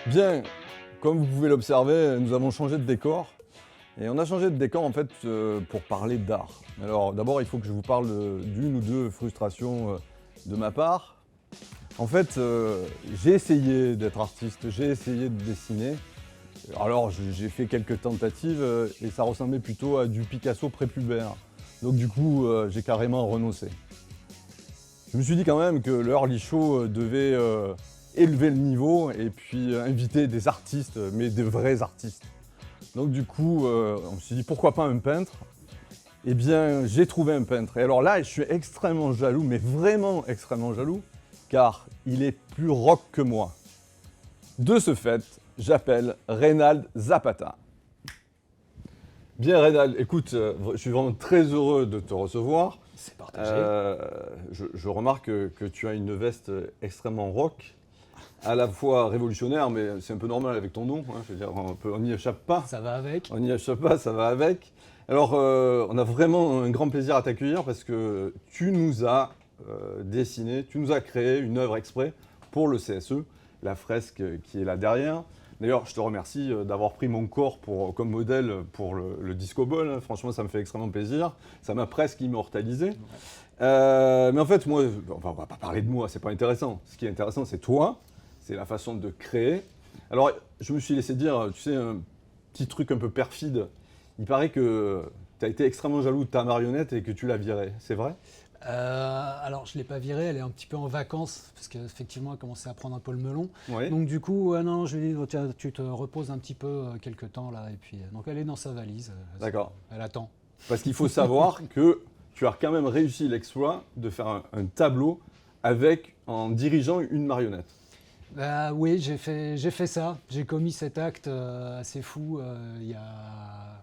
Bien, comme vous pouvez l'observer, nous avons changé de décor. Et on a changé de décor en fait pour parler d'art. Alors d'abord, il faut que je vous parle d'une ou deux frustrations de ma part. En fait, j'ai essayé d'être artiste, j'ai essayé de dessiner. Alors j'ai fait quelques tentatives et ça ressemblait plutôt à du Picasso prépubère. Donc du coup, j'ai carrément renoncé. Je me suis dit quand même que le Early Show devait élever le niveau et puis inviter des artistes, mais des vrais artistes. Donc du coup, on s'est dit pourquoi pas un peintre. Eh bien, j'ai trouvé un peintre. Et alors là, je suis extrêmement jaloux, mais vraiment extrêmement jaloux, car il est plus rock que moi. De ce fait, j'appelle Reynald Zapata. Bien Reynald, écoute, je suis vraiment très heureux de te recevoir. C'est partagé. Je remarque que tu as une veste extrêmement rock, à la fois révolutionnaire, mais c'est un peu normal avec ton nom. Hein, je veux dire, on n'y échappe pas. Ça va avec. On n'y échappe pas, ça va avec. Alors, on a vraiment un grand plaisir à t'accueillir parce que tu nous as dessiné, tu nous as créé une œuvre exprès pour le CSE, la fresque qui est là derrière. D'ailleurs, je te remercie d'avoir pris mon corps comme modèle pour le Disco Ball. Hein. Franchement, ça me fait extrêmement plaisir. Ça m'a presque immortalisé. Mais en fait, moi, on va pas parler de moi, c'est pas intéressant. Ce qui est intéressant, c'est toi, c'est la façon de créer. Alors, je me suis laissé dire, tu sais, un petit truc un peu perfide. Il paraît que tu as été extrêmement jaloux de ta marionnette et que tu l'as virée. C'est vrai ? Alors, je ne l'ai pas virée, elle est un petit peu en vacances, parce qu'effectivement, elle commençait à prendre un peu le melon. Oui. Donc, du coup, non, je lui ai dit, tiens, tu te reposes un petit peu quelques temps, là. Et puis, donc, elle est dans sa valise. D'accord. Elle attend. Parce qu'il faut savoir que tu as quand même réussi l'exploit de faire un tableau en dirigeant une marionnette. Oui, j'ai fait ça. J'ai commis cet acte assez fou il y a...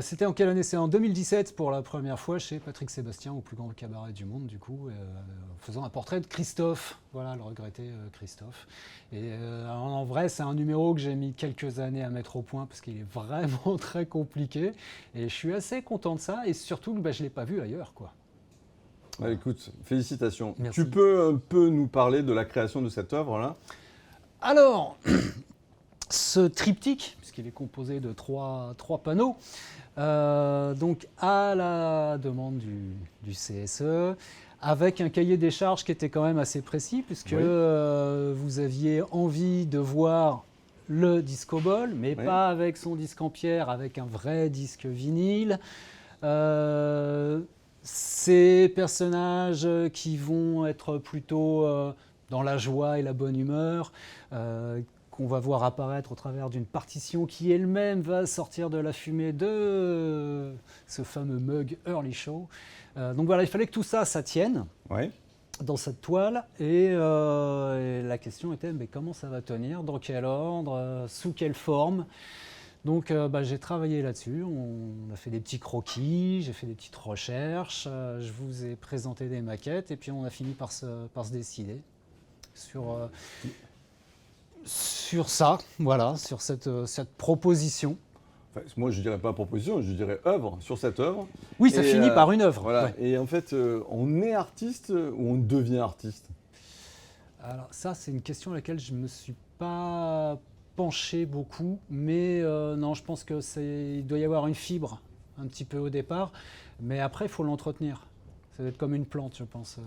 C'était en quelle année? C'est en 2017 pour la première fois chez Patrick Sébastien, au plus grand cabaret du monde, du coup, en faisant un portrait de Christophe, voilà, le regretté Christophe. Et en vrai, c'est un numéro que j'ai mis quelques années à mettre au point parce qu'il est vraiment très compliqué. Et je suis assez content de ça, et surtout que je ne l'ai pas vu ailleurs, quoi. Écoute, félicitations. Merci. Tu peux un peu nous parler de la création de cette œuvre-là ? Alors, ce triptyque, puisqu'il est composé de trois panneaux, donc à la demande du CSE, avec un cahier des charges qui était quand même assez précis, puisque Oui. Vous aviez envie de voir le disco ball, mais Oui. pas avec son disque en pierre, avec un vrai disque vinyle. Ces personnages qui vont être plutôt dans la joie et la bonne humeur, qu'on va voir apparaître au travers d'une partition qui elle-même va sortir de la fumée de ce fameux mug Early Show. Donc voilà, il fallait que tout ça, ça tienne Oui. dans cette toile. Et la question était, mais comment ça va tenir? Dans quel ordre? Sous quelle forme? Donc j'ai travaillé là-dessus, on a fait des petits croquis, j'ai fait des petites recherches, je vous ai présenté des maquettes et puis on a fini par se décider sur ça, voilà, sur cette proposition. Enfin, moi, je dirais pas proposition, je dirais œuvre, sur cette œuvre. Oui, ça Et, finit par une œuvre. Voilà. Ouais. Et en fait, on est artiste ou on devient artiste ? Alors ça, c'est une question à laquelle je ne me suis pas penché beaucoup, mais non, je pense il doit y avoir une fibre un petit peu au départ, mais après, il faut l'entretenir. Ça va être comme une plante, je pense.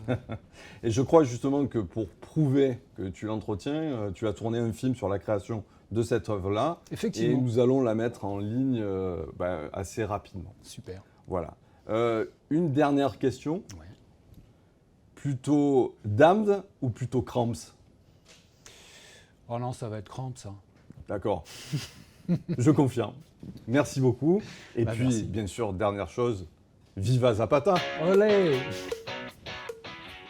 Et je crois justement que pour prouver que tu l'entretiens, tu as tourné un film sur la création de cette œuvre-là. Effectivement. Et nous allons la mettre en ligne assez rapidement. Super. Voilà. Une dernière question. Ouais. Plutôt Damned ou plutôt Cramps ? Oh non, ça va être crampe, ça. D'accord. Je confirme. Merci beaucoup. Et puis, Merci. bien sûr, dernière chose, Viva Zapata ! Olé!